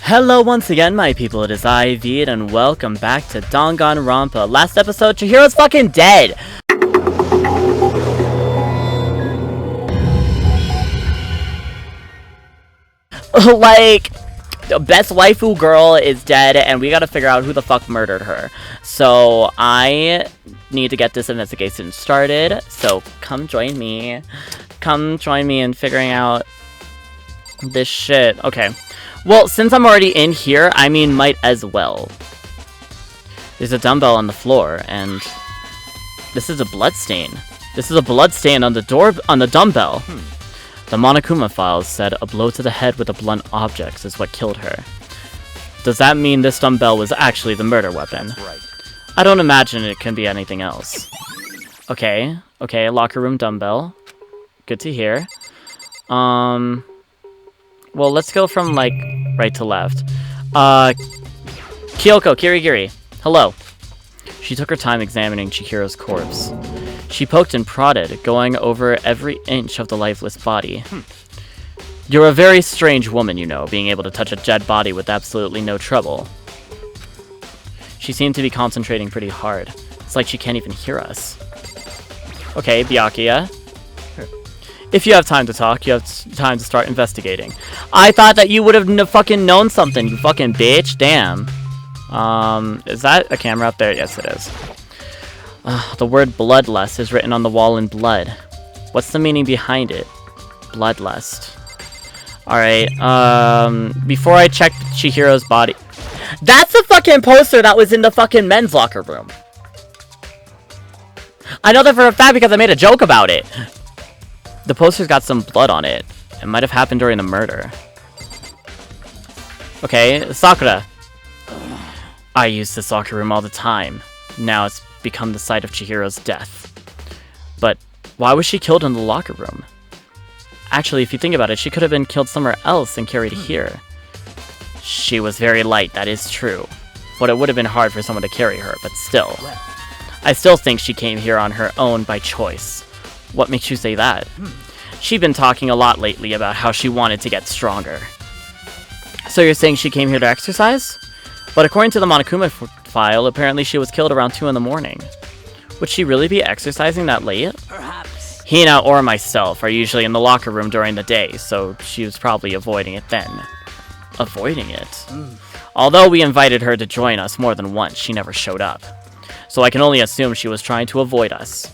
Hello once again, my people, it is I, Vid, and welcome back to Danganronpa. Last episode, Chihiro's fucking dead! Like, the best waifu girl is dead, and we gotta figure out who the fuck murdered her. So, I need to get this investigation started, so come join me. Come join me in figuring out this shit. Okay. Well, since I'm already in here, I mean, might as well. There's a dumbbell on the floor, and this is a bloodstain. This is a bloodstain on the door, on the dumbbell. The Monokuma files said a blow to the head with a blunt object is what killed her. Does that mean this dumbbell was actually the murder weapon? Right. I don't imagine it can be anything else. Okay, locker room dumbbell. Good to hear. Well, let's go from, like, right to left. Kyoko, Kirigiri, hello. She took her time examining Chihiro's corpse. She poked and prodded, going over every inch of the lifeless body. You're a very strange woman, you know, being able to touch a dead body with absolutely no trouble. She seemed to be concentrating pretty hard. It's like she can't even hear us. Okay, Byakuya. If you have time to talk, you have time to start investigating. I thought that you would have fucking known something, you fucking bitch. Damn. Is that a camera up there? Yes, it is. The word bloodlust is written on the wall in blood. What's the meaning behind it? Bloodlust. Alright, before I check Chihiro's body... That's the fucking poster that was in the fucking men's locker room. I know that for a fact because I made a joke about it. The poster's got some blood on it. It might have happened during the murder. Okay, Sakura. I use this locker room all the time. Now it's become the site of Chihiro's death. But why was she killed in the locker room? Actually, if you think about it, she could have been killed somewhere else and carried here. She was very light, that is true. But it would have been hard for someone to carry her, but still. I still think she came here on her own by choice. What makes you say that? She'd been talking a lot lately about how she wanted to get stronger. So you're saying she came here to exercise? But according to the Monokuma file, apparently she was killed around 2 in the morning. Would she really be exercising that late? Perhaps. Hina or myself are usually in the locker room during the day, so she was probably avoiding it then. Avoiding it? Although we invited her to join us more than once, she never showed up. So I can only assume she was trying to avoid us.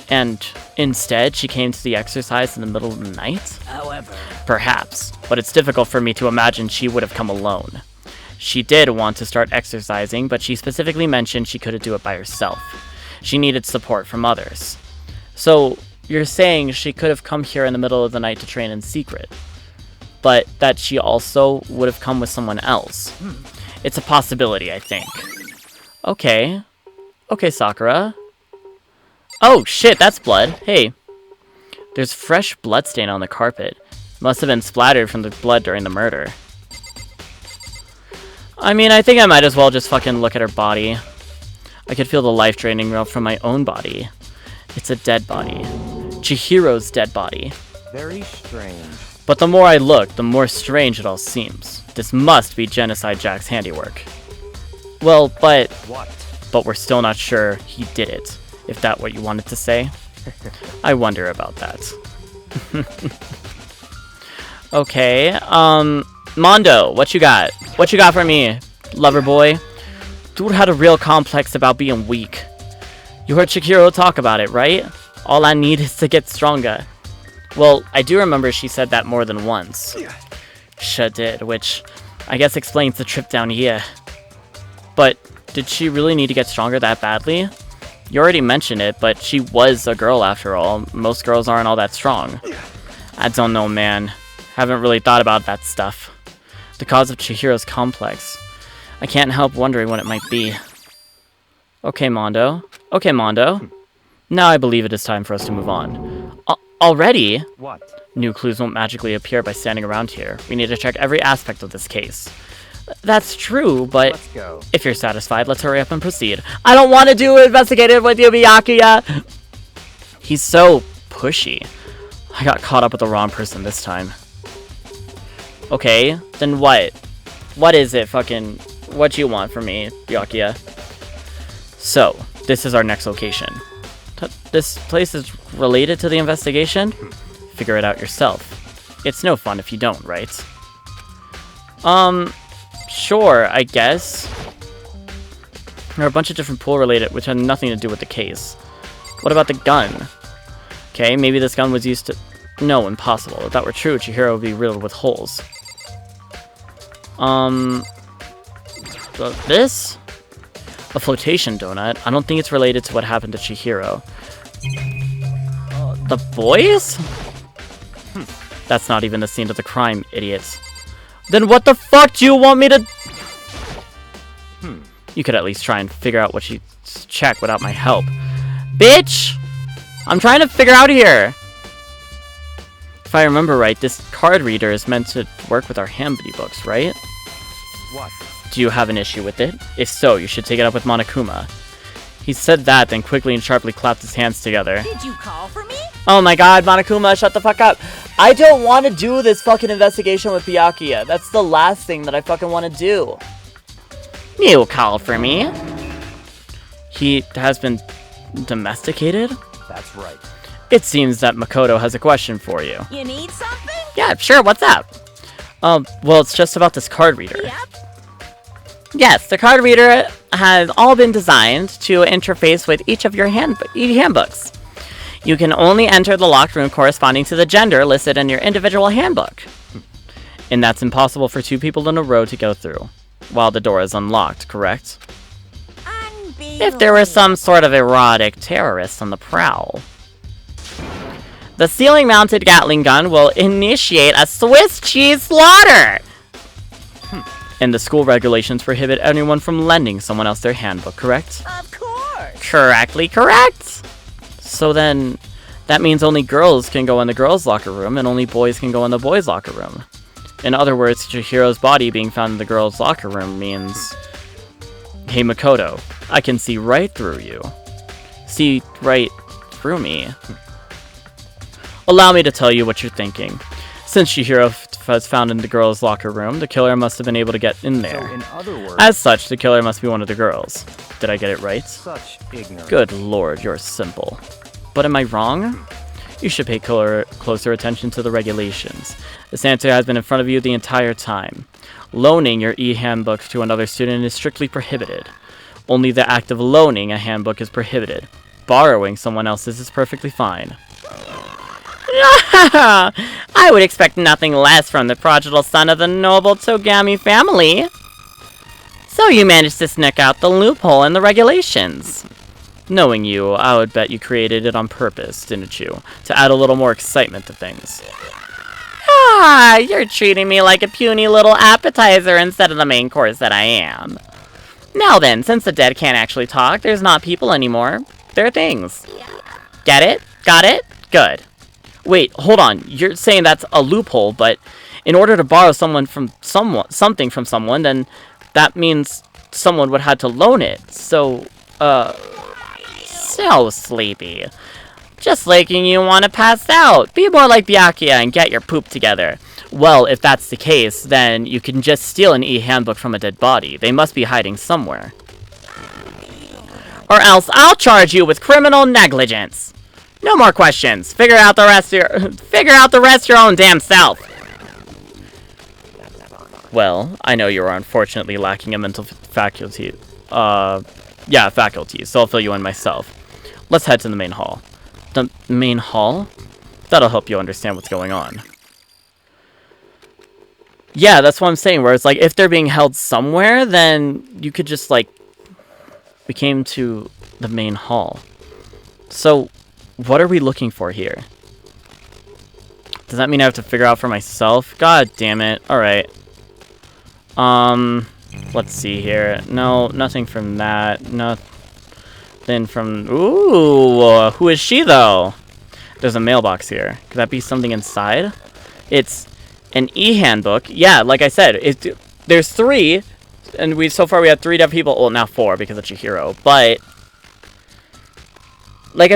And instead, she came to the exercise in the middle of the night? However. Perhaps, but it's difficult for me to imagine she would have come alone. She did want to start exercising, but she specifically mentioned she couldn't do it by herself. She needed support from others. So, you're saying she could have come here in the middle of the night to train in secret, but that she also would have come with someone else. It's a possibility, I think. Okay. Okay, Sakura. Oh, shit, that's blood. Hey. There's fresh bloodstain on the carpet. Must have been splattered from the blood during the murder. I mean, I think I might as well just fucking look at her body. I could feel the life draining from my own body. It's a dead body. Chihiro's dead body. Very strange. But the more I look, the more strange it all seems. This must be Genocide Jack's handiwork. Well, but... What? But we're still not sure he did it. If that's what you wanted to say. I wonder about that. Okay, Mondo, what you got? What you got for me, lover boy? Dude had a real complex about being weak. You heard Chihiro talk about it, right? All I need is to get stronger. Well, I do remember she said that more than once. She did, which I guess explains the trip down here. But did she really need to get stronger that badly? You already mentioned it, but she was a girl after all. Most girls aren't all that strong. I don't know, man. Haven't really thought about that stuff. The cause of Chihiro's complex. I can't help wondering what it might be. Okay, Mondo. Okay, Mondo. Now I believe it is time for us to move on. Already? What? New clues won't magically appear by standing around here. We need to check every aspect of this case. That's true, but Let's go. if you're satisfied, let's hurry up and proceed. I don't want to do investigative with you, Byakuya! He's so pushy. I got caught up with the wrong person this time. Okay, then what? What is it, fucking... What you want from me, Byakuya? So, this is our next location. This place is related to the investigation? Figure it out yourself. It's no fun if you don't, right? Sure, I guess. There are a bunch of different pool-related, which had nothing to do with the case. What about the gun? Okay, maybe this gun was used to... No, impossible. If that were true, Chihiro would be riddled with holes. This? A flotation donut? I don't think it's related to what happened to Chihiro. The boys? That's not even the scene of the crime, idiots. Then what the fuck do you want me to... You could at least try and figure out what she's checked without my help. Bitch! I'm trying to figure out here! If I remember right, this card reader is meant to work with our handbody books, right? What? Do you have an issue with it? If so, you should take it up with Monokuma. He said that, then quickly and sharply clapped his hands together. Did you call for me? Oh my god, Monokuma, shut the fuck up. I don't want to do this fucking investigation with Byakuya. That's the last thing that I fucking want to do. You called for me? He has been domesticated? That's right. It seems that Makoto has a question for you. You need something? Yeah, sure, what's up? Well, it's just about this card reader. Yep. Yes, the card reader has all been designed to interface with each of your handbooks. You can only enter the locked room corresponding to the gender listed in your individual handbook. And that's impossible for two people in a row to go through, while the door is unlocked, correct? If there was some sort of erotic terrorist on the prowl. The ceiling-mounted Gatling gun will initiate a Swiss cheese slaughter! And the school regulations prohibit anyone from lending someone else their handbook, correct? Of course. Correctly correct! So then, that means only girls can go in the girls' locker room, and only boys can go in the boys' locker room. In other words, Chihiro's body being found in the girls' locker room means... Hey Makoto, I can see right through you. See right through me. Allow me to tell you what you're thinking. Since Chihiro was found in the girls' locker room, the killer must have been able to get in there. So in other words, As such, the killer must be one of the girls. Did I get it right? such ignorance. Good lord, you're simple. But am I wrong? You should pay closer attention to the regulations. This answer has been in front of you the entire time. Loaning your e-handbook to another student is strictly prohibited. Only the act of loaning a handbook is prohibited. Borrowing someone else's is perfectly fine. I would expect nothing less from the prodigal son of the noble Togami family. So you managed to sneak out the loophole in the regulations. Knowing you, I would bet you created it on purpose, didn't you? To add a little more excitement to things. Ah, you're treating me like a puny little appetizer instead of the main course that I am. Now then, since the dead can't actually talk, there's not people anymore. They're things. Get it? Got it? Good. Wait, hold on. You're saying that's a loophole, but in order to borrow something from someone, then that means someone would have to loan it. So sleepy. Just making you want to pass out. Be more like Byakuya and get your poop together. Well, if that's the case, then you can just steal an e-handbook from a dead body. They must be hiding somewhere. Or else I'll charge you with criminal negligence. No more questions. Figure out the rest your own damn self. Well, I know you are unfortunately lacking a mental faculty. Faculty, so I'll fill you in myself. Let's head to the main hall. The main hall? That'll help you understand what's going on. Yeah, that's what I'm saying, where it's like, if they're being held somewhere, then you could just, like, we came to the main hall. So, what are we looking for here? Does that mean I have to figure out for myself? God damn it. Alright. Let's see here. No, nothing from that. Nothing from... Ooh, who is she, though? There's a mailbox here. Could that be something inside? It's an e-handbook. Yeah, like I said, there's 3, and so far we had 3 dead people. Well, now 4 because of Chihiro, but like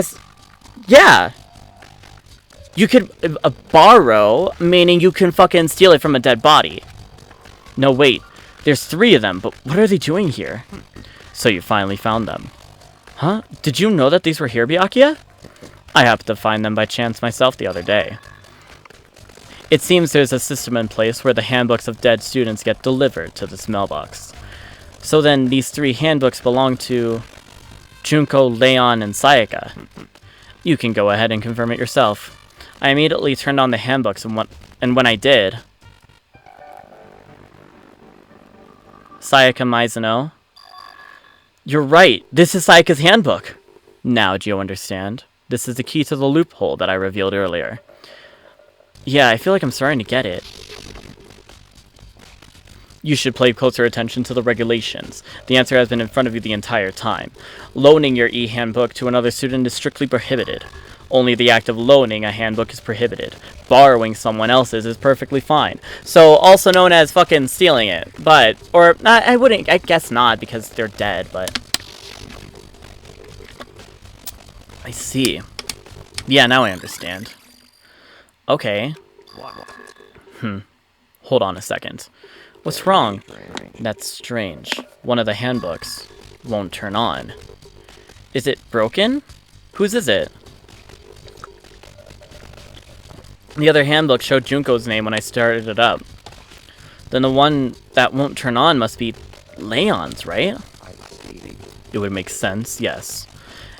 yeah. You could borrow, meaning you can fucking steal it from a dead body. No, wait. There's 3 of them, but what are they doing here? So you finally found them. Huh? Did you know that these were here, Byakuya? I happened to find them by chance myself the other day. It seems there's a system in place where the handbooks of dead students get delivered to this mailbox. So then these 3 handbooks belong to Junko, Leon, and Sayaka. You can go ahead and confirm it yourself. I immediately turned on the handbooks, and when I did... Sayaka Mizuno? You're right, this is Sayaka's handbook! Now do you understand? This is the key to the loophole that I revealed earlier. Yeah, I feel like I'm starting to get it. You should pay closer attention to the regulations. The answer has been in front of you the entire time. Loaning your e-handbook to another student is strictly prohibited. Only the act of loaning a handbook is prohibited. Borrowing someone else's is perfectly fine. So, also known as fucking stealing it. But, or, I guess not, because they're dead, but... I see. Yeah, now I understand. Okay. Hold on a second. What's wrong? That's strange. One of the handbooks won't turn on. Is it broken? Whose is it? The other handbook showed Junko's name when I started it up. Then the one that won't turn on must be Leon's, right? It would make sense, yes.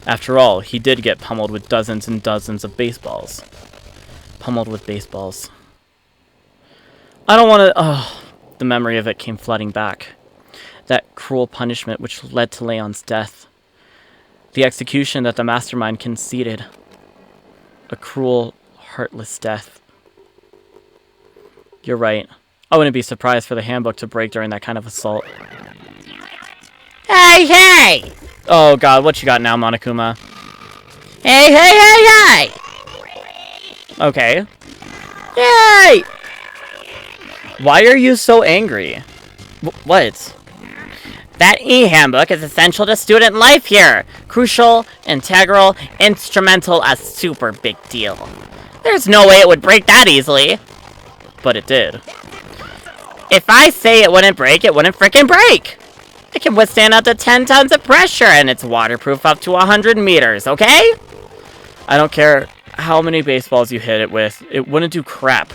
After all, he did get pummeled with dozens and dozens of baseballs. Pummeled with baseballs. I don't want to... Oh, the memory of it came flooding back. That cruel punishment which led to Leon's death. The execution that the mastermind conceded. A cruel, heartless death. You're right. I wouldn't be surprised for the handbook to break during that kind of assault. Hey, hey! Oh god, what you got now, Monokuma? Hey, hey, hey, hey! Okay. Yay! Why are you so angry? What? That e-handbook is essential to student life here. Crucial, integral, instrumental, a super big deal. There's no way it would break that easily. But it did. If I say it wouldn't break, it wouldn't frickin' break. It can withstand up to 10 tons of pressure, and it's waterproof up to 100 meters, okay? I don't care how many baseballs you hit it with. It wouldn't do crap.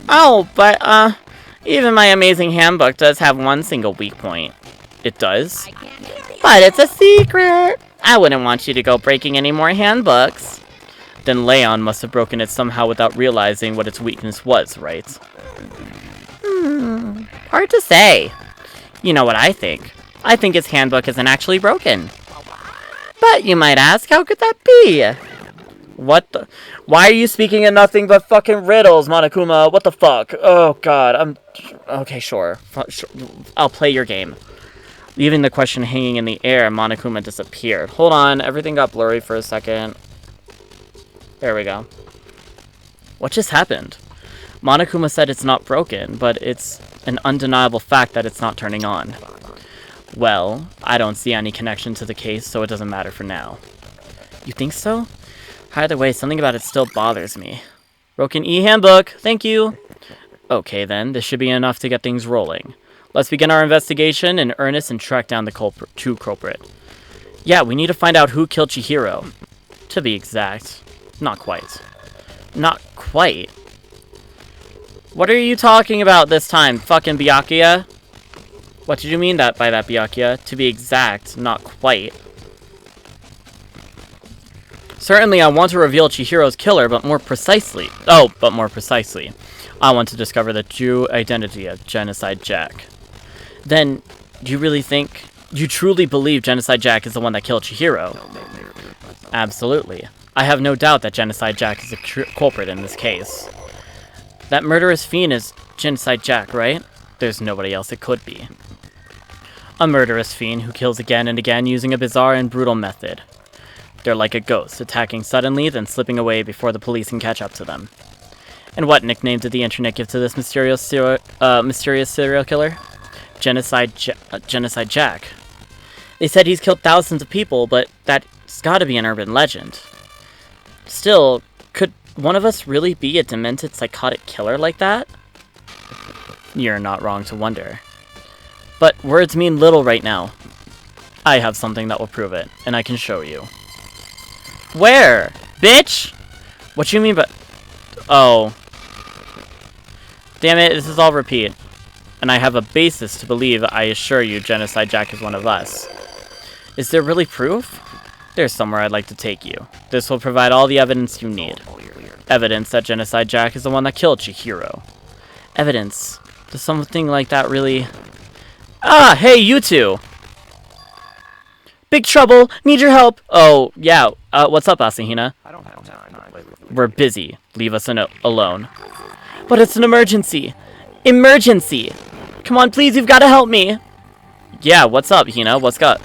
Oh, but, even my amazing handbook does have one single weak point. It does? But it's a secret. I wouldn't want you to go breaking any more handbooks. Then Leon must have broken it somehow without realizing what its weakness was, right? Hard to say. You know what I think. I think his handbook isn't actually broken. But you might ask, how could that be? What the? Why are you speaking in nothing but fucking riddles, Monokuma? What the fuck? Oh god, okay, sure. I'll play your game. Leaving the question hanging in the air, Monokuma disappeared. Hold on, everything got blurry for a second. There we go. What just happened? Monokuma said it's not broken, but it's an undeniable fact that it's not turning on. Well, I don't see any connection to the case, so it doesn't matter for now. You think so? Either way, something about it still bothers me. Broken e-handbook, thank you! Okay then, this should be enough to get things rolling. Let's begin our investigation in earnest and track down the true culprit. Yeah, we need to find out who killed Chihiro. To be exact. Not quite. Not quite? What are you talking about this time, fucking Byakuya? What did you mean by that, Byakuya? To be exact, not quite. Certainly, I want to reveal Chihiro's killer, but more precisely. I want to discover the true identity of Genocide Jack. Then, do you truly believe Genocide Jack is the one that killed Chihiro? Absolutely. I have no doubt that Genocide Jack is the culprit in this case. That murderous fiend is Genocide Jack, right? There's nobody else it could be. A murderous fiend who kills again and again using a bizarre and brutal method. They're like a ghost, attacking suddenly, then slipping away before the police can catch up to them. And what nickname did the internet give to this mysterious serial killer? Genocide Jack. They said he's killed thousands of people, but that's gotta be an urban legend. Still, could one of us really be a demented psychotic killer like that? You're not wrong to wonder. But words mean little right now. I have something that will prove it, and I can show you. Where? Bitch? What you mean by... Oh. Damn it, this is all repeat. And I have a basis to believe, I assure you, Genocide Jack is one of us. Is there really proof? There's somewhere I'd like to take you. This will provide all the evidence you need. Evidence that Genocide Jack is the one that killed Chihiro. Evidence. Does something like that really... Ah, hey, you two! Big trouble! Need your help! Oh, yeah. What's up, Asahina? I don't have time to play with you. We're busy. Leave us alone. But it's an emergency! Emergency! Come on, please, you've got to help me! Yeah, what's up, Hina? What's good?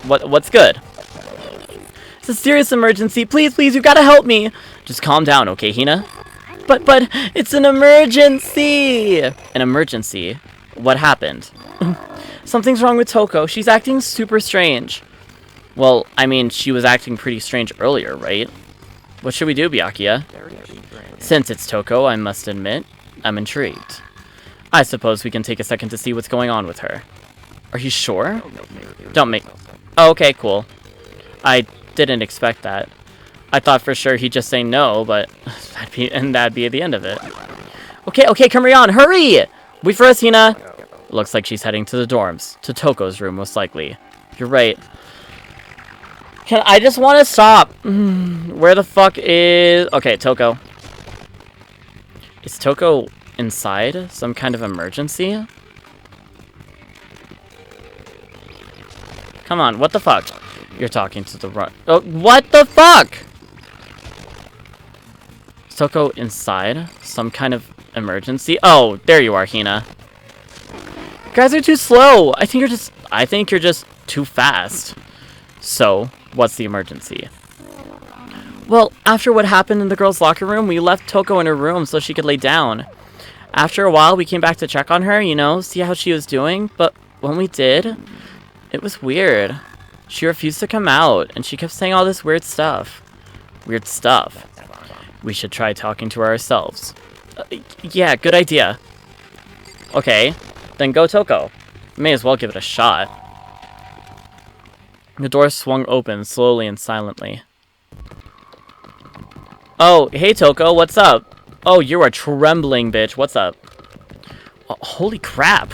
It's a serious emergency. Please, you've got to help me! Just calm down, okay, Hina? But, it's an emergency! An emergency? What happened? Something's wrong with Toko. She's acting super strange. Well, I mean, she was acting pretty strange earlier, right? What should we do, Byakuya? Since it's Toko, I must admit, I'm intrigued. I suppose we can take a second to see what's going on with her. Are you sure? Don't make... Oh, okay, cool. I didn't expect that. I thought for sure he'd just say no, but that'd be the end of it. Okay, come on, hurry! Wait for us, Hina! Looks like she's heading to the dorms. To Toko's room, most likely. You're right. I just want to stop. Where the fuck is... Okay, Toko. Is Toko inside? Some kind of emergency? Come on, what the fuck? You're talking to the run... Oh, what the fuck? Is Toko inside? Some kind of emergency? Oh, there you are, Hina. You guys are too slow. I think you're just too fast. So, what's the emergency? Well, after what happened in the girls' locker room, we left Toko in her room so she could lay down. After a while, we came back to check on her, see how she was doing. But when we did, it was weird. She refused to come out, and she kept saying all this weird stuff. Weird stuff. We should try talking to her ourselves. Yeah, good idea. Okay, then go Toko. May as well give it a shot. The door swung open, slowly and silently. Oh, hey Toko, what's up? Oh, you are trembling, bitch. What's up? Oh, holy crap.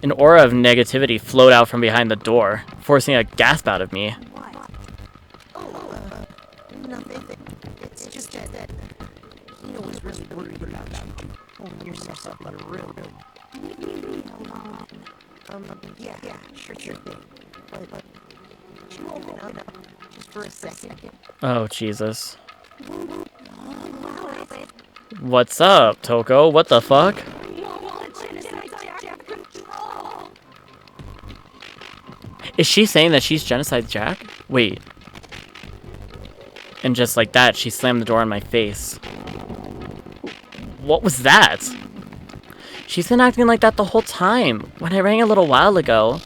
An aura of negativity flowed out from behind the door, forcing a gasp out of me. Nothing. It's just that he was really worried about you. Pulling yourself up in your room. Yeah, sure thing. But you open up just for a second. Oh, Jesus. What's up, Toko? What the fuck? Is she saying that she's Genocide Jack? Wait. And just like that, she slammed the door in my face. What was that? She's been acting like that the whole time. When I rang a little while ago.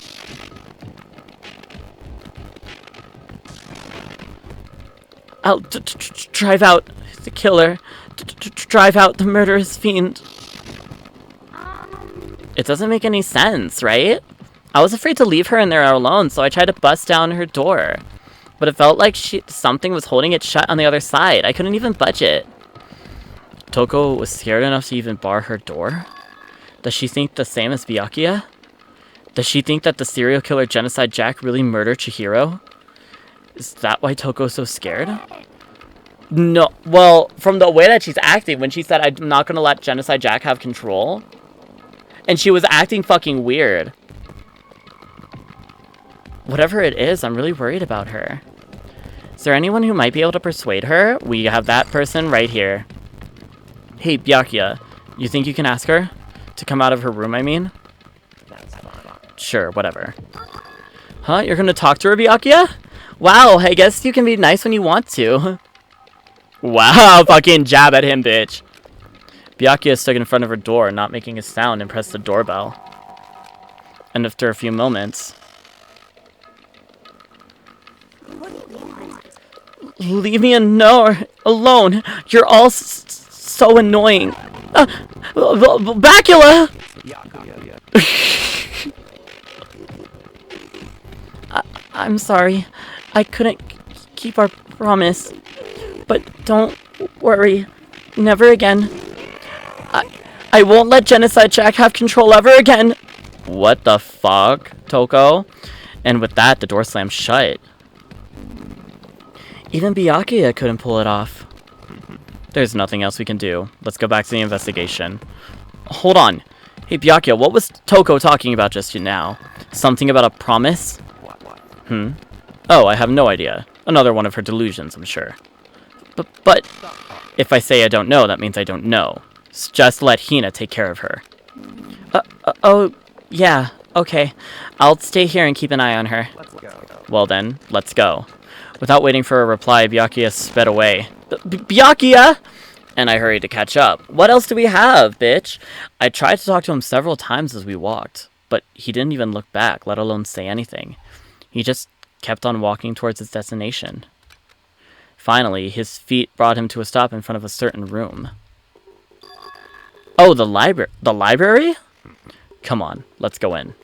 I'll drive out the killer. Drive out the murderous fiend. It doesn't make any sense, right? I was afraid to leave her in there alone, so I tried to bust down her door. But it felt like something was holding it shut on the other side. I couldn't even budge it. Toko was scared enough to even bar her door? Does she think the same as Byakuya? Does she think that the serial killer Genocide Jack really murdered Chihiro? Is that why Toko's so scared? No, well, from the way that she's acting, when she said, I'm not gonna let Genocide Jack have control. And she was acting fucking weird. Whatever it is, I'm really worried about her. Is there anyone who might be able to persuade her? We have that person right here. Hey, Byakuya, you think you can ask her? To come out of her room, I mean? Sure, whatever. Huh? You're gonna talk to her, Byakuya? Wow, I guess you can be nice when you want to. Wow, fucking jab at him, bitch. Byakuya stood in front of her door, not making a sound, and pressed the doorbell. And after a few moments... Leave me alone. You're all so annoying. Bacula! I'm sorry. I couldn't keep our promise. But don't worry. Never again. I won't let Genocide Jack have control ever again. What the fuck, Toko? And with that, the door slammed shut. Even Byakuya couldn't pull it off. There's nothing else we can do. Let's go back to the investigation. Hold on. Hey, Byakuya, what was Toko talking about just now? Something about a promise? Oh, I have no idea. Another one of her delusions, I'm sure. But if I say I don't know, that means I don't know. Just let Hina take care of her. Oh, yeah, okay. I'll stay here and keep an eye on her. Well then, let's go. Without waiting for a reply, Byakuya sped away. Byakuya! And I hurried to catch up. What else do we have, bitch? I tried to talk to him several times as we walked, but he didn't even look back, let alone say anything. He just kept on walking towards his destination. Finally, his feet brought him to a stop in front of a certain room. Oh, the library? Come on, let's go in.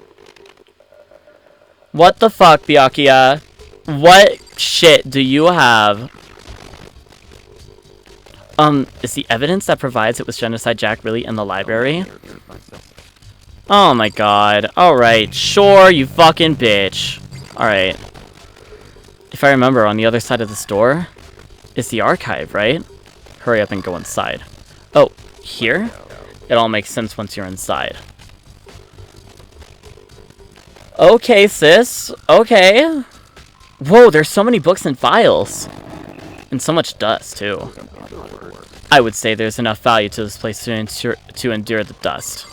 What the fuck, Byakuya? What shit do you have? Is the evidence that provides it was Genocide Jack really in the library? Oh my god. Alright, sure, you fucking bitch. Alright. If I remember, on the other side of the store is the archive, right? Hurry up and go inside. Oh, here? It all makes sense once you're inside. Okay, sis. Okay. Whoa, there's so many books and files. And so much dust, too. I would say there's enough value to this place to endure the dust.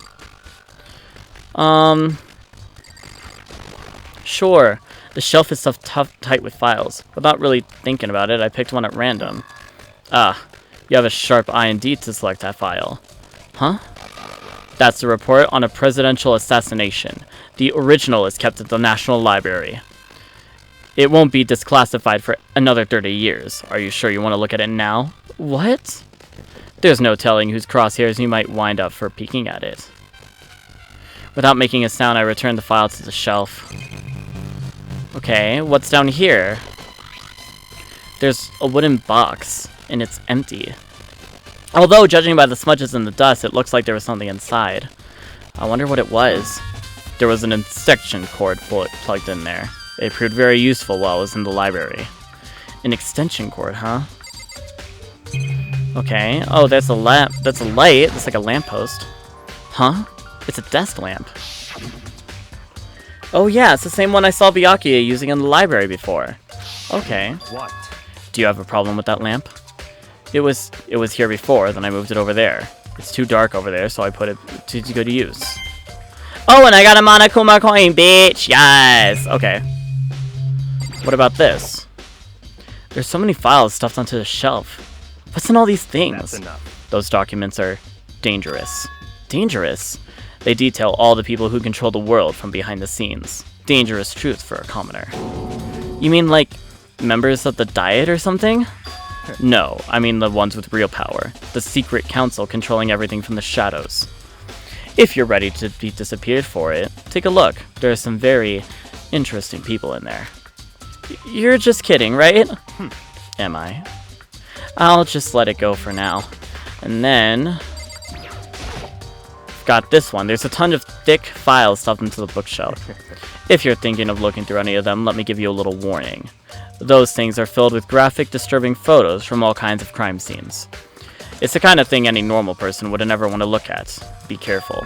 Sure. The shelf is stuffed tight with files. Without really thinking about it, I picked one at random. Ah, you have a sharp eye indeed to select that file. Huh? That's the report on a presidential assassination. The original is kept at the National Library. It won't be declassified for another 30 years. Are you sure you want to look at it now? What? There's no telling whose crosshairs you might wind up for peeking at it. Without making a sound, I returned the file to the shelf. Okay, what's down here? There's a wooden box, and it's empty. Although, judging by the smudges in the dust, it looks like there was something inside. I wonder what it was. There was an extension cord plugged in there. It proved very useful while I was in the library. An extension cord, huh? Okay. Oh, that's a lamp. That's a light. That's like a lamppost. Huh? It's a desk lamp. Oh yeah, it's the same one I saw Byakuya using in the library before. Okay. What? Do you have a problem with that lamp? It was here before, then I moved it over there. It's too dark over there, so I put it to good use. Oh, and I got a Monokuma coin, bitch! Yes! Okay. What about this? There's so many files stuffed onto the shelf. What's in all these things? That's enough. Those documents are dangerous. Dangerous? They detail all the people who control the world from behind the scenes. Dangerous truth for a commoner. You mean like members of the Diet or something? No, I mean the ones with real power. The secret council controlling everything from the shadows. If you're ready to be disappeared for it, take a look. There are some very interesting people in there. You're just kidding, right? Am I? I'll just let it go for now. And then... got this one. There's a ton of thick files stuffed into the bookshelf. If you're thinking of looking through any of them, let me give you a little warning. Those things are filled with graphic, disturbing photos from all kinds of crime scenes. It's the kind of thing any normal person would never want to look at. Be careful.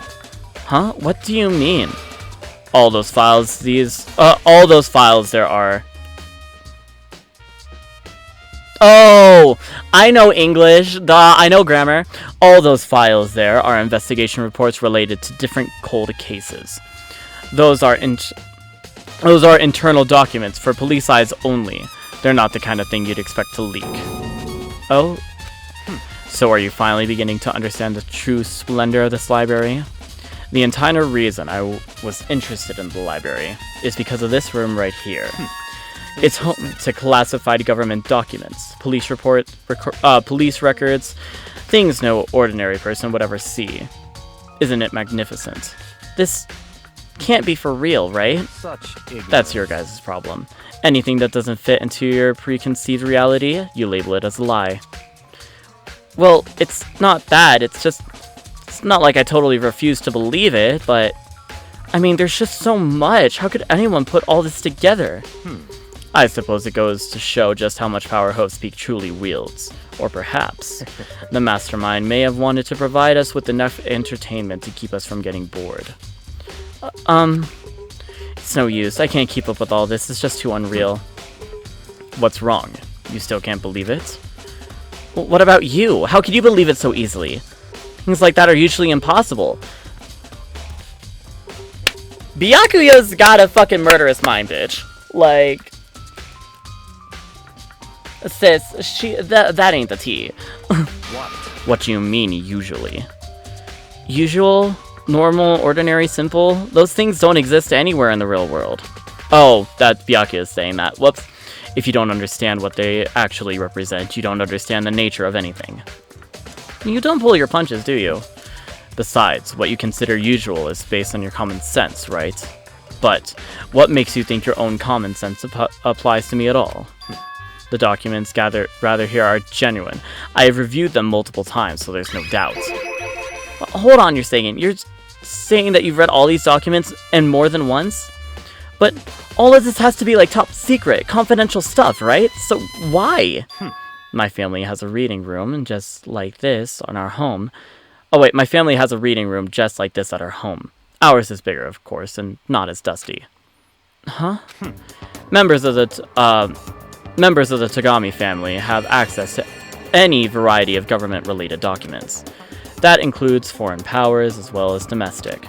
Huh? What do you mean? All those files there are... Oh! I know English. Duh, I know grammar. All those files there are investigation reports related to different cold cases. Those are internal documents for police eyes only. They're not the kind of thing you'd expect to leak. Oh? So are you finally beginning to understand the true splendor of this library? The entire reason I was interested in the library is because of this room right here. It's home to classified government documents, police police records, things no ordinary person would ever see. Isn't it magnificent? This can't be for real, right? Such ignorance. That's your guys' problem. Anything that doesn't fit into your preconceived reality, you label it as a lie. Well, it's not that, it's not like I totally refuse to believe it, but I mean, there's just so much. How could anyone put all this together? I suppose it goes to show just how much power Hope's Peak truly wields. Or perhaps, the mastermind may have wanted to provide us with enough entertainment to keep us from getting bored. It's no use. I can't keep up with all this. It's just too unreal. What's wrong? You still can't believe it? Well, what about you? How could you believe it so easily? Things like that are usually impossible. Byakuya's got a fucking murderous mind, bitch. Like, sis, that ain't the tea. What do you mean, usually? Usual? Normal? Ordinary? Simple? Those things don't exist anywhere in the real world. Oh, that Byakuya is saying that. Whoops. If you don't understand what they actually represent, you don't understand the nature of anything. You don't pull your punches, do you? Besides, what you consider usual is based on your common sense, right? But what makes you think your own common sense applies to me at all? The documents gathered here are genuine. I have reviewed them multiple times, so there's no doubt. Hold on, you're saying that you've read all these documents and more than once? But all of this has to be like top secret, confidential stuff, right? So why? My family has a reading room just like this on our home. Oh wait, my family has a reading room just like this at our home. Ours is bigger, of course, and not as dusty. Huh? Members of the Tagami family have access to any variety of government-related documents. That includes foreign powers as well as domestic.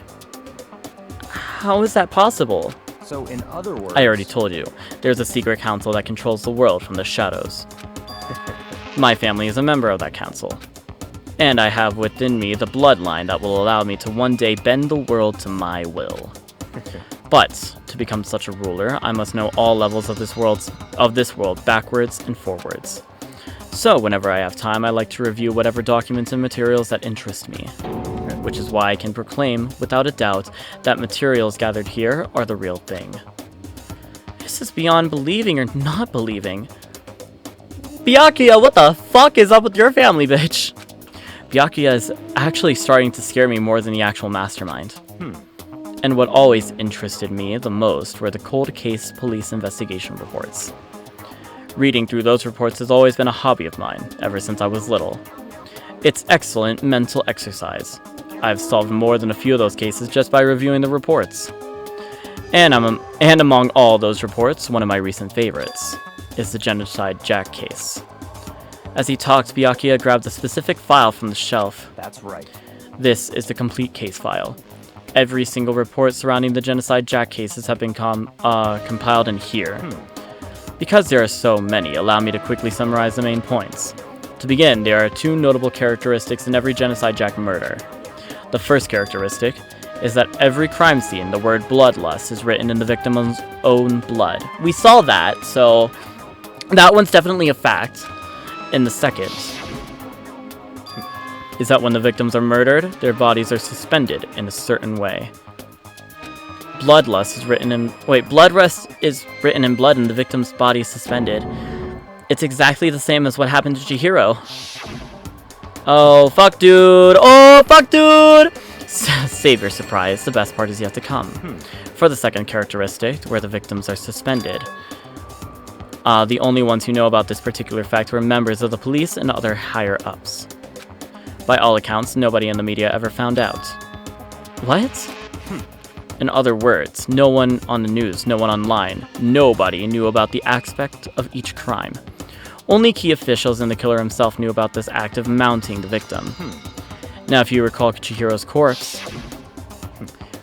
How is that possible? So, in other words... I already told you. There's a secret council that controls the world from the shadows. My family is a member of that council. And I have within me the bloodline that will allow me to one day bend the world to my will. But, to become such a ruler, I must know all levels of this world backwards and forwards. So, whenever I have time, I like to review whatever documents and materials that interest me. Which is why I can proclaim, without a doubt, that materials gathered here are the real thing. This is beyond believing or not believing. Byakuya, what the fuck is up with your family, bitch? Byakuya is actually starting to scare me more than the actual mastermind. And what always interested me the most were the cold case police investigation reports. Reading through those reports has always been a hobby of mine, ever since I was little. It's excellent mental exercise. I've solved more than a few of those cases just by reviewing the reports. And among all those reports, one of my recent favorites is the Genocide Jack case. As he talked, Byakuya grabbed a specific file from the shelf. That's right. This is the complete case file. Every single report surrounding the Genocide Jack cases have been compiled in here. Because there are so many, allow me to quickly summarize the main points. To begin, there are two notable characteristics in every Genocide Jack murder. The first characteristic is that every crime scene, the word bloodlust is written in the victim's own blood. We saw that, so that one's definitely a fact. And the second is that when the victims are murdered, their bodies are suspended in a certain way. Bloodlust is written in... Wait, bloodlust is written in blood and the victim's body is suspended. It's exactly the same as what happened to Chihiro. Oh, fuck, dude. Oh, fuck, dude. Save your surprise. The best part is yet to come. For the second characteristic, where the victims are suspended. The only ones who know about this particular fact were members of the police and other higher-ups. By all accounts, nobody in the media ever found out. What? In other words, no one on the news, no one online, nobody knew about the aspect of each crime. Only key officials and the killer himself knew about this act of mounting the victim. Now, if you recall Chihiro's corpse,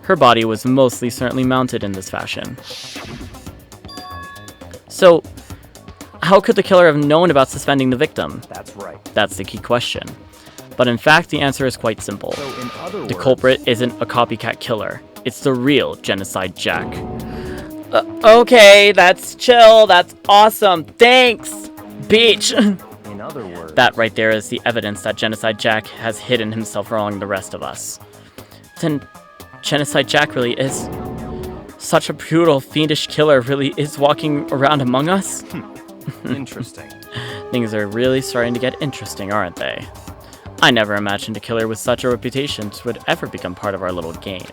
her body was mostly certainly mounted in this fashion. So, How could the killer have known about suspending the victim? That's right. That's the key question. But in fact, the answer is quite simple. So in other words, The culprit isn't a copycat killer. It's the real Genocide Jack. Okay, that's chill. That's awesome. Thanks, Beach. in other words, That right there is the evidence that Genocide Jack has hidden himself among the rest of us. Then Genocide Jack really is such a brutal, fiendish killer, really is walking around among us? interesting. Things are really starting to get interesting, aren't they? I never imagined a killer with such a reputation would ever become part of our little game.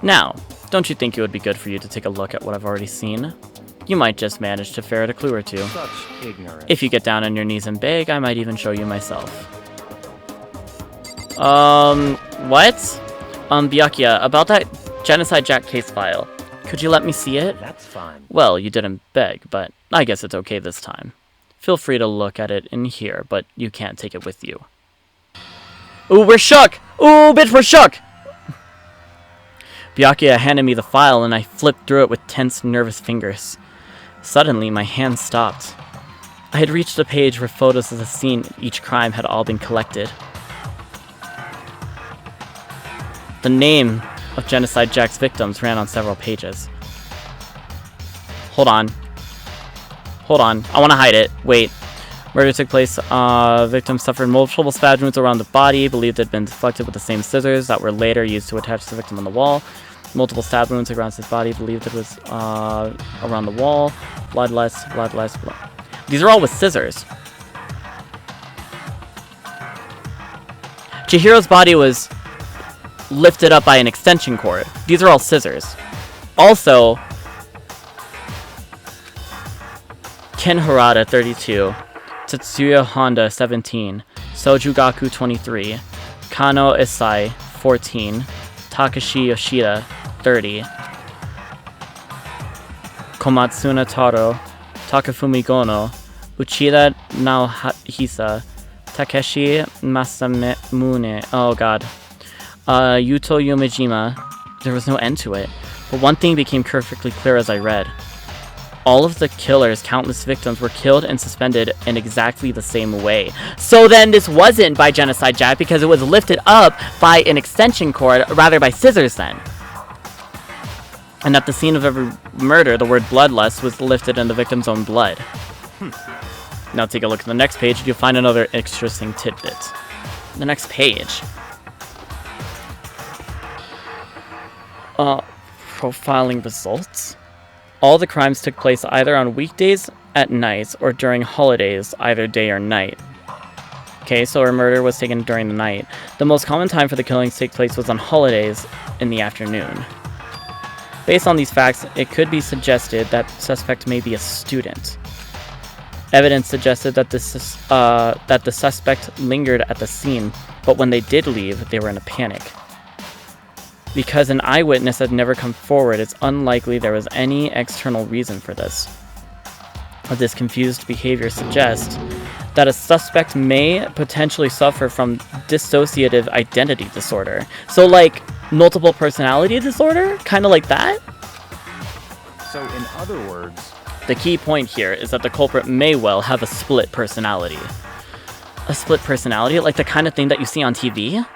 Now, don't you think it would be good for you to take a look at what I've already seen? You might just manage to ferret a clue or two. Such ignorance. If you get down on your knees and beg, I might even show you myself. What? Byakuya, about that Genocide Jack case file. Could you let me see it? That's fine. Well, you didn't beg, but I guess it's okay this time. Feel free to look at it in here, but you can't take it with you. Ooh, we're shook! Ooh, bitch, we're shook! Byakuya handed me the file, and I flipped through it with tense, nervous fingers. Suddenly, my hand stopped. I had reached a page where photos of the scene each crime had all been collected. The name of Genocide Jack's victims ran on several pages. Hold on. Hold on. I want to hide it. Wait. Murder took place. Victim suffered multiple stab wounds around the body, believed it had been deflected with the same scissors that were later used to attach the victim on the wall. Multiple stab wounds around his body, believed it was around the wall. Bloodless. These are all with scissors. Chihiro's body was lifted up by an extension cord. These are all scissors. Also, Ken Harada, 32. Tetsuya Honda, 17. Sojugaku, 23. Kano Isai, 14. Takashi Yoshida, 30. Komatsuna Taro. Takafumi Gono. Uchida Naohisa. Takeshi Masamune. Oh god. Yuto Yomijima. There was no end to it. But one thing became perfectly clear as I read. All of the killer's countless victims were killed and suspended in exactly the same way. So then this wasn't by Genocide Jack because it was lifted up by an extension cord, rather by scissors then. And at the scene of every murder, the word bloodlust was lifted in the victim's own blood. Now take a look at the next page and you'll find another interesting tidbit. The next page. Profiling results. All the crimes took place either on weekdays, at night, or during holidays, either day or night. Okay, so her murder was taken during the night. The most common time for the killings to take place was on holidays in the afternoon. Based on these facts, it could be suggested that the suspect may be a student. Evidence suggested that the suspect lingered at the scene, but when they did leave, they were in a panic. Because an eyewitness had never come forward, it's unlikely there was any external reason for this. This confused behavior suggests that a suspect may potentially suffer from dissociative identity disorder. So like, multiple personality disorder? Kind of like that? So in other words, the key point here is that the culprit may well have a split personality. A split personality? Like the kind of thing that you see on TV?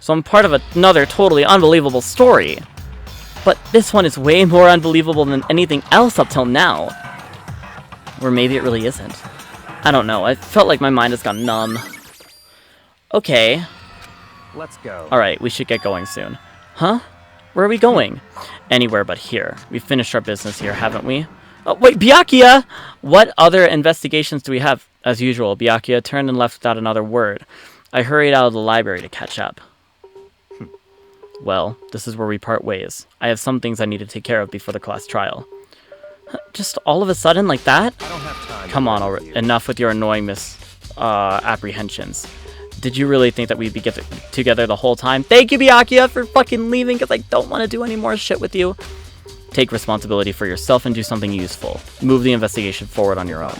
So I'm part of another totally unbelievable story. But this one is way more unbelievable than anything else up till now. Or maybe it really isn't. I don't know, I felt like my mind has gone numb. Okay. let's go. Alright, we should get going soon. Huh? Where are we going? Anywhere but here. We've finished our business here, haven't we? Oh, wait, Byakuya! What other investigations do we have? As usual, Byakuya turned and left without another word. I hurried out of the library to catch up. Well, this is where we part ways. I have some things I need to take care of before the class trial. Just all of a sudden like that? I don't have time. Come on, enough with your annoying misapprehensions. Did you really think that we'd be together the whole time? Thank you, Byakuya, for fucking leaving, because I don't want to do any more shit with you. Take responsibility for yourself and do something useful. Move the investigation forward on your own.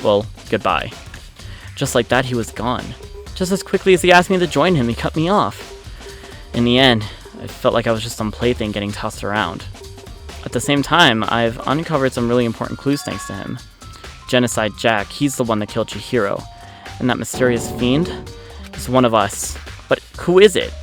Well, goodbye. Just like that, he was gone. Just as quickly as he asked me to join him, he cut me off. In the end, I felt like I was just some plaything getting tossed around. At the same time, I've uncovered some really important clues thanks to him. Genocide Jack, he's the one that killed Chihiro. And that mysterious fiend is one of us. But who is it?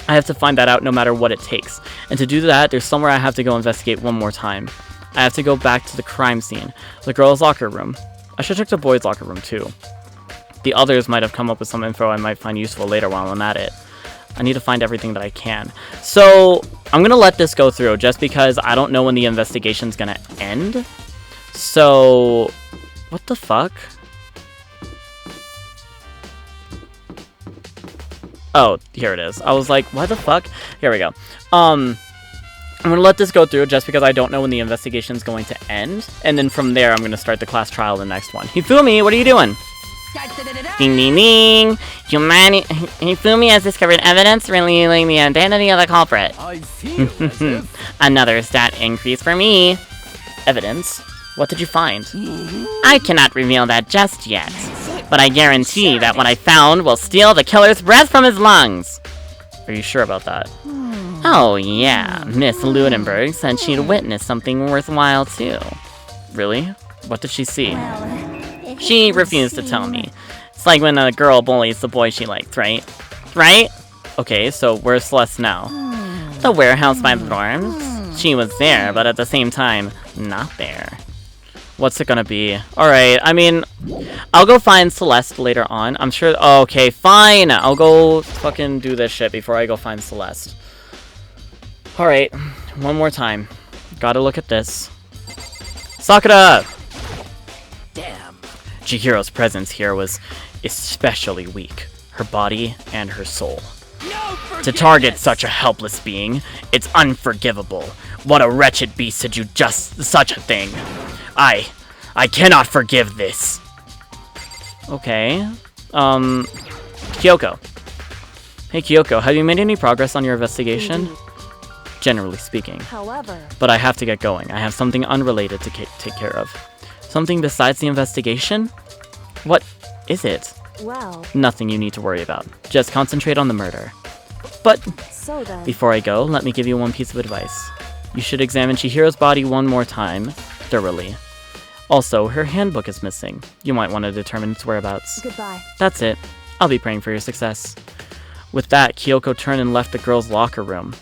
I have to find that out no matter what it takes. And to do that, there's somewhere I have to go investigate one more time. I have to go back to the crime scene. The girls' locker room. I should check the boys' locker room too. The others might have come up with some info I might find useful later while I'm at it. I need to find everything that I can. So, I'm gonna let this go through just because I don't know when the investigation's gonna end. So, what the fuck? Oh, here it is. I was like, why the fuck? Here we go. I'm gonna let this go through just because I don't know when the investigation's going to end. And then from there, I'm gonna start the class trial the next one. Hifumi, what are you doing? Ding ding ding! Hifumi has discovered evidence revealing the identity of the culprit. I feel as if Another stat increase for me. Evidence? What did you find? I cannot reveal that just yet, but I guarantee that what I found will steal the killer's breath from his lungs. Are you sure about that? Oh yeah, Miss Ludenberg said she'd witnessed something worthwhile too. Really? What did she see? She refused to tell me. It's like when a girl bullies the boy she likes, right? Right? Okay, so where's Celeste now? The warehouse by the dorms. She was there, but at the same time, not there. What's it gonna be? Alright, I mean, I'll go find Celeste later on. I'm sure. Oh, okay, fine. I'll go fucking do this shit before I go find Celeste. Alright, one more time. Gotta look at this. Sakura! damn. Chihiro's presence here was especially weak. Her body and her soul. To target such a helpless being, it's unforgivable. What a wretched beast to do just such a thing. I cannot forgive this. Okay. Kyoko. Hey Kyoko, have you made any progress on your investigation? Generally speaking. However, But I have to get going. I have something unrelated to take care of. Something besides the investigation? What is it? well, Nothing you need to worry about. Just concentrate on the murder. But so then, before I go, let me give you one piece of advice. You should examine Chihiro's body one more time, thoroughly. Also, her handbook is missing. You might want to determine its whereabouts. goodbye. That's it. I'll be praying for your success. With that, Kyoko turned and left the girls' locker room.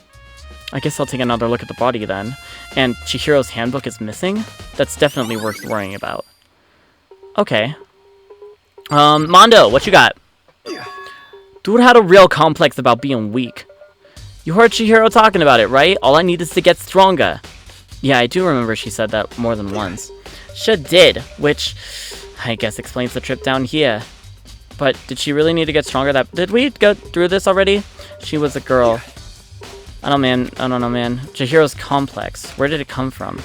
I guess I'll take another look at the body then. And Chihiro's handbook is missing? That's definitely worth worrying about. Okay. Mondo, what you got? Dude had a real complex about being weak. You heard Chihiro talking about it, right? All I need is to get stronger. Yeah, I do remember she said that more than once. She did, which I guess explains the trip down here. But did she really need to get stronger? Did we go through this already? She was a girl. I don't know, man. Chihiro's complex. Where did it come from?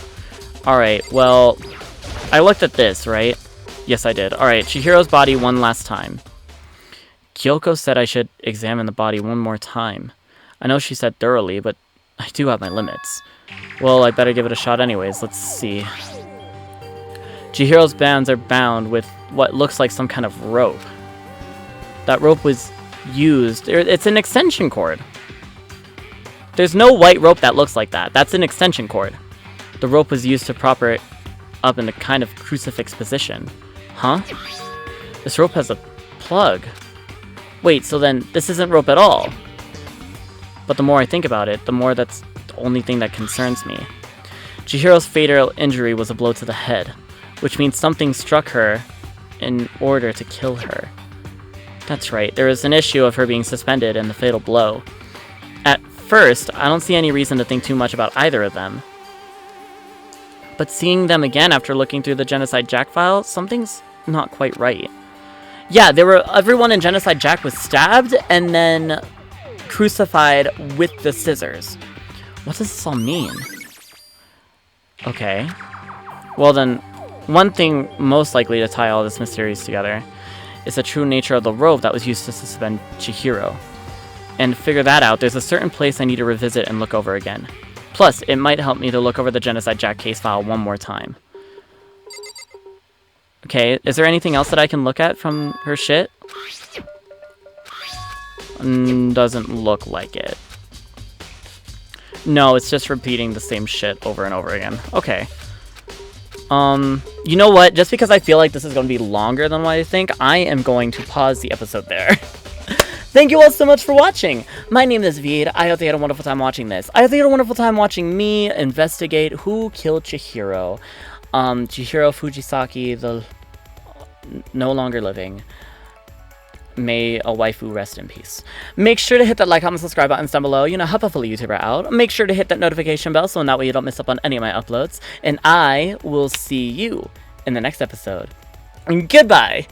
Alright, well, I looked at this, right? Yes, I did. Alright, Chihiro's body one last time. Kyoko said I should examine the body one more time. I know she said thoroughly, but I do have my limits. Well, I better give it a shot anyways. Let's see. Chihiro's bands are bound with what looks like some kind of rope. That rope was used... It's an extension cord. There's no white rope that looks like that. That's an extension cord. The rope was used to prop it up in the kind of crucifix position. Huh? This rope has a plug. Wait, so then this isn't rope at all. But the more I think about it, the more that's the only thing that concerns me. Chihiro's fatal injury was a blow to the head, which means something struck her in order to kill her. That's right, there is an issue of her being suspended and the fatal blow. At first, I don't see any reason to think too much about either of them. But seeing them again after looking through the Genocide Jack file, something's not quite right. Yeah, everyone in Genocide Jack was stabbed and then crucified with the scissors. What does this all mean? Okay. Well then, one thing most likely to tie all this mysteries together is the true nature of the rope that was used to suspend Chihiro. And to figure that out, there's a certain place I need to revisit and look over again. Plus, it might help me to look over the Genocide Jack case file one more time. Okay, is there anything else that I can look at from her shit? Doesn't look like it. No, it's just repeating the same shit over and over again. Okay. You know what? Just because I feel like this is going to be longer than what I think, I am going to pause the episode there. Thank you all so much for watching. My name is Vid. I hope you had a wonderful time watching this. I hope you had a wonderful time watching me investigate who killed Chihiro. Chihiro Fujisaki, the no longer living. May a waifu rest in peace. Make sure to hit that like, comment, subscribe buttons down below. You know, help a fellow YouTuber out. Make sure to hit that notification bell so that way you don't miss up on any of my uploads. And I will see you in the next episode. Goodbye!